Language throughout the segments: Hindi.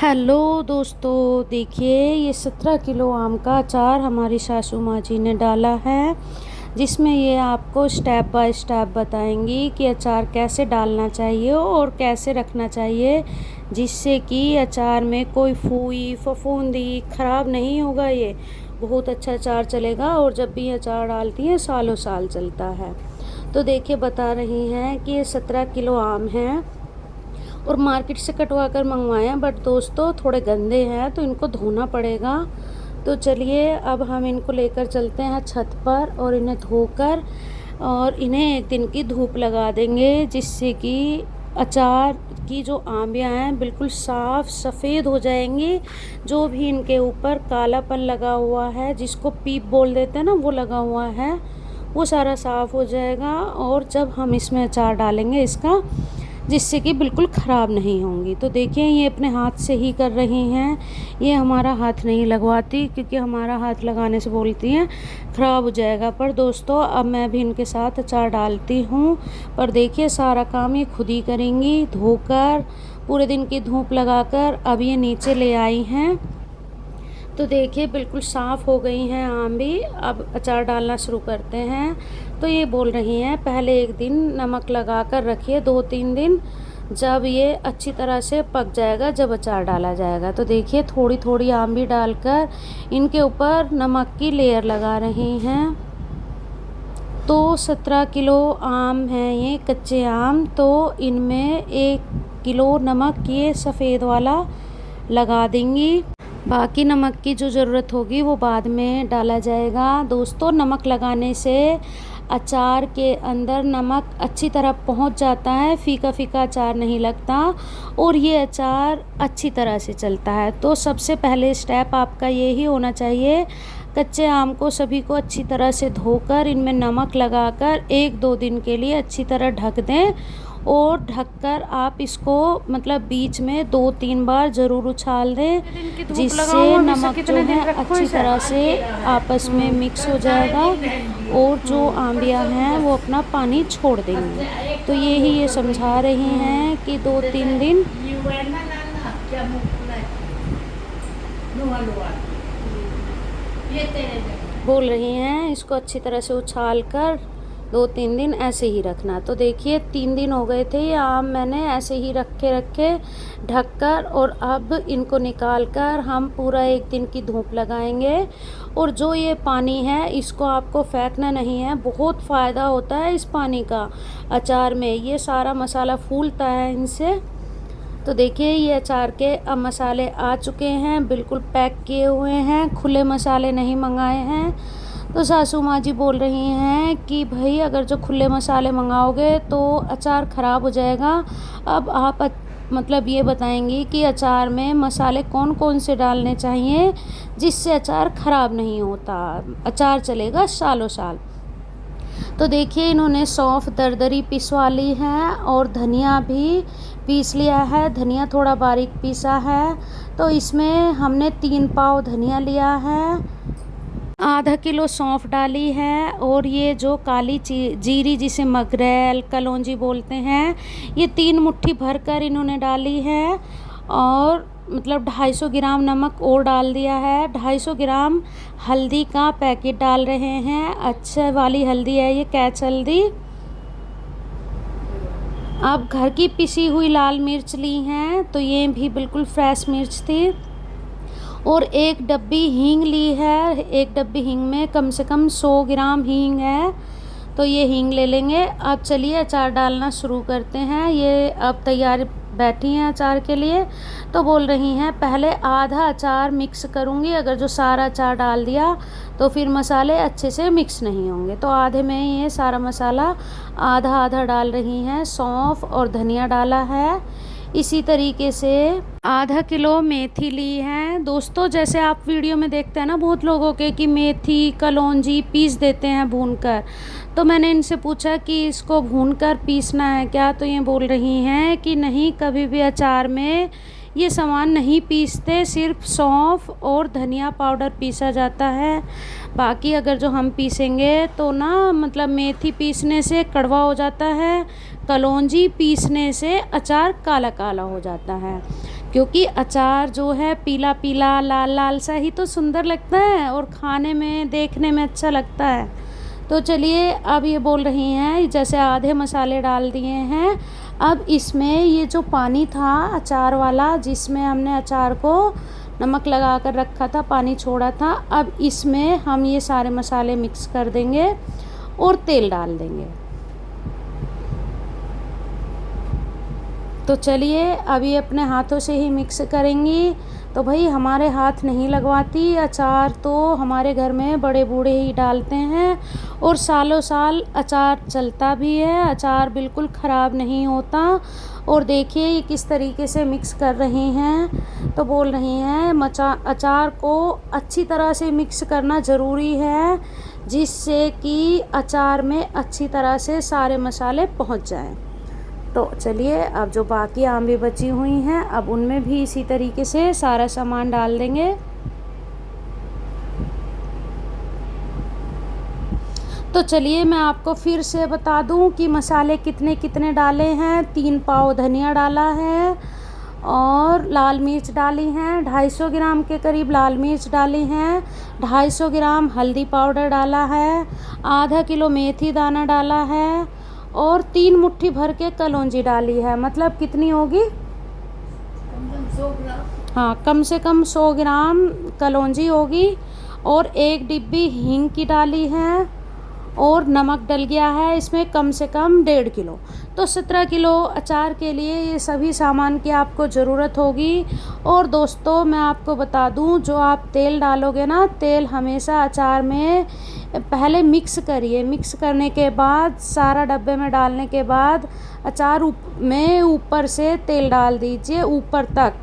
हेलो दोस्तों, देखिए ये 17 किलो आम का अचार हमारी सासू माँ जी ने डाला है, जिसमें ये आपको स्टेप बाय स्टेप बताएंगी कि अचार कैसे डालना चाहिए और कैसे रखना चाहिए, जिससे कि अचार में कोई फूई फफूंदी ख़राब नहीं होगा। ये बहुत अच्छा अचार चलेगा और जब भी अचार डालती हैं सालों साल चलता है। तो देखिए बता रही हैं कि ये 17 किलो आम हैं और मार्केट से कटवा कर मंगवाए हैं, बट दोस्तों थोड़े गंदे हैं तो इनको धोना पड़ेगा। तो चलिए अब हम इनको लेकर चलते हैं छत पर और इन्हें धोकर और इन्हें एक दिन की धूप लगा देंगे, जिससे कि अचार की जो आंबियाँ हैं बिल्कुल साफ़ सफ़ेद हो जाएंगी। जो भी इनके ऊपर कालापन लगा हुआ है, जिसको पीप बोल देते हैं ना, वो लगा हुआ है, वो सारा साफ़ हो जाएगा। और जब हम इसमें अचार डालेंगे इसका, जिससे कि बिल्कुल ख़राब नहीं होंगी। तो देखिए ये अपने हाथ से ही कर रही हैं, ये हमारा हाथ नहीं लगवाती, क्योंकि हमारा हाथ लगाने से बोलती हैं ख़राब हो जाएगा। पर दोस्तों अब मैं भी इनके साथ अचार डालती हूँ, पर देखिए सारा काम ये खुद ही करेंगी, धोकर पूरे दिन की धूप लगाकर अब ये नीचे ले आई हैं। तो देखिए बिल्कुल साफ़ हो गई हैं आम भी। अब अचार डालना शुरू करते हैं। तो ये बोल रही हैं पहले एक दिन नमक लगा कर रखिए, 2-3 दिन, जब ये अच्छी तरह से पक जाएगा, जब अचार डाला जाएगा। तो देखिए थोड़ी थोड़ी आम भी डालकर इनके ऊपर नमक की लेयर लगा रही हैं। तो 17 किलो आम हैं ये कच्चे आम, तो इनमें 1 किलो नमक ये सफ़ेद वाला लगा देंगी। बाकी नमक की जो ज़रूरत होगी वो बाद में डाला जाएगा। दोस्तों नमक लगाने से अचार के अंदर नमक अच्छी तरह पहुंच जाता है, फीका फीका अचार नहीं लगता और ये अचार अच्छी तरह से चलता है। तो सबसे पहले स्टेप आपका यही होना चाहिए, कच्चे आम को सभी को अच्छी तरह से धोकर इनमें नमक लगाकर 1-2 दिन के लिए अच्छी तरह ढक दें। और ढककर आप इसको मतलब बीच में 2-3 बार ज़रूर उछाल दें, जिससे नमक जो है अच्छी तरह से आपस में मिक्स हो जाएगा और जो आंबियां हैं वो अपना पानी छोड़ देंगी। तो ये समझा रही हैं कि 2-3 दिन बोल रही हैं इसको अच्छी तरह से उछाल कर 2-3 दिन ऐसे ही रखना। तो देखिए 3 दिन हो गए थे, ये आम मैंने ऐसे ही रखे ढककर, और अब इनको निकाल कर हम पूरा 1 दिन की धूप लगाएंगे। और जो ये पानी है इसको आपको फेंकना नहीं है, बहुत फ़ायदा होता है इस पानी का अचार में, ये सारा मसाला फूलता है इनसे। तो देखिए ये अचार के अब मसाले आ चुके हैं, बिल्कुल पैक किए हुए हैं, खुले मसाले नहीं मंगाए हैं। तो सासू माँ जी बोल रही हैं कि भाई अगर जो खुले मसाले मंगाओगे तो अचार ख़राब हो जाएगा। अब आप मतलब ये बताएंगी कि अचार में मसाले कौन कौन से डालने चाहिए, जिससे अचार ख़राब नहीं होता, अचार चलेगा सालों साल। तो देखिए इन्होंने सौंफ दरदरी पिसवा ली है और धनिया भी पीस लिया है, धनिया थोड़ा बारीक पीसा है। तो इसमें हमने 3 पाव धनिया लिया है, आधा किलो सौंफ डाली है, और ये जो काली जीरी जिसे मगरैल कलौंजी बोलते हैं, ये 3 मुट्ठी भरकर इन्होंने डाली है। और मतलब 250 ग्राम नमक और डाल दिया है, 250 ग्राम हल्दी का पैकेट डाल रहे हैं, अच्छे वाली हल्दी है ये, कैच हल्दी। अब घर की पिसी हुई लाल मिर्च ली हैं, तो ये भी बिल्कुल फ्रेश मिर्च थी। और 1 डब्बी हींग ली है, 1 डब्बी हींग में कम से कम 100 ग्राम हींग है, तो ये हींग ले लेंगे। अब चलिए अचार डालना शुरू करते हैं। ये अब तैयार बैठी हैं अचार के लिए। तो बोल रही हैं पहले आधा अचार मिक्स करूँगी, अगर जो सारा अचार डाल दिया तो फिर मसाले अच्छे से मिक्स नहीं होंगे। तो आधे में ये सारा मसाला आधा आधा डाल रही हैं, सौंफ और धनिया डाला है। इसी तरीके से आधा किलो मेथी ली है। दोस्तों जैसे आप वीडियो में देखते हैं ना बहुत लोगों के कि मेथी कलौंजी पीस देते हैं भूनकर, तो मैंने इनसे पूछा कि इसको भूनकर पीसना है क्या, तो ये बोल रही हैं कि नहीं, कभी भी अचार में ये सामान नहीं पीसते, सिर्फ सौंफ और धनिया पाउडर पीसा जाता है। बाकी अगर जो हम पीसेंगे तो ना मतलब मेथी पीसने से कड़वा हो जाता है, कलौंजी पीसने से अचार काला काला हो जाता है। क्योंकि अचार जो है पीला पीला लाल लाल सा ही तो सुंदर लगता है और खाने में देखने में अच्छा लगता है। तो चलिए अब ये बोल रही हैं, जैसे आधे मसाले डाल दिए हैं, अब इसमें ये जो पानी था अचार वाला जिसमें हमने अचार को नमक लगा कर रखा था, पानी छोड़ा था, अब इसमें हम ये सारे मसाले मिक्स कर देंगे और तेल डाल देंगे। तो चलिए अब ये अपने हाथों से ही मिक्स करेंगी। तो भाई हमारे हाथ नहीं लगवाती, अचार तो हमारे घर में बड़े बूढ़े ही डालते हैं और सालों साल अचार चलता भी है, अचार बिल्कुल ख़राब नहीं होता। और देखिए ये किस तरीके से मिक्स कर रही हैं। तो बोल रही हैं अचार को अच्छी तरह से मिक्स करना ज़रूरी है, जिससे कि अचार में अच्छी तरह से सारे मसाले पहुंच जाएं। तो चलिए अब जो बाकी आम भी बची हुई हैं, अब उनमें भी इसी तरीके से सारा सामान डाल देंगे। तो चलिए मैं आपको फिर से बता दूं कि मसाले कितने कितने डाले हैं। 3 पाव धनिया डाला है और लाल मिर्च डाली हैं, 250 ग्राम के करीब लाल मिर्च डाली हैं, 250 ग्राम हल्दी पाउडर डाला है, आधा किलो मेथी दाना डाला है और 3 मुट्ठी भर के कलौंजी डाली है। मतलब कितनी होगी? कम 100 ग्राम। हाँ, कम से कम 100 ग्राम कलौंजी होगी और 1 डिब्बी हींग की डाली है और नमक डल गया है इसमें कम से कम 1.5 किलो। तो 17 किलो अचार के लिए ये सभी सामान की आपको ज़रूरत होगी। और दोस्तों मैं आपको बता दूं, जो आप तेल डालोगे ना, तेल हमेशा अचार में पहले मिक्स करिए। मिक्स करने के बाद सारा डब्बे में डालने के बाद अचार में ऊपर से तेल डाल दीजिए ऊपर तक,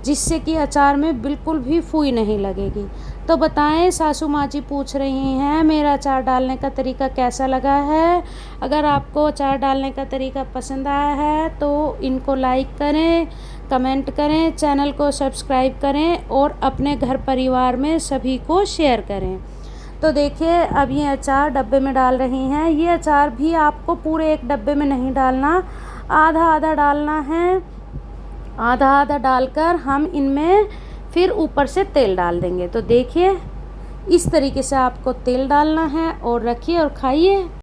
जिससे कि अचार में बिल्कुल भी फूई नहीं लगेगी। तो बताएं, सासू माँ जी पूछ रही हैं मेरा अचार डालने का तरीका कैसा लगा है। अगर आपको अचार डालने का तरीका पसंद आया है तो इनको लाइक करें, कमेंट करें, चैनल को सब्सक्राइब करें और अपने घर परिवार में सभी को शेयर करें। तो देखिए अब ये अचार डब्बे में डाल रही हैं। ये अचार भी आपको पूरे एक डब्बे में नहीं डालना, आधा आधा डालना है। आधा आधा डालकर हम इनमें फिर ऊपर से तेल डाल देंगे। तो देखिए इस तरीके से आपको तेल डालना है और रखिए और खाइए।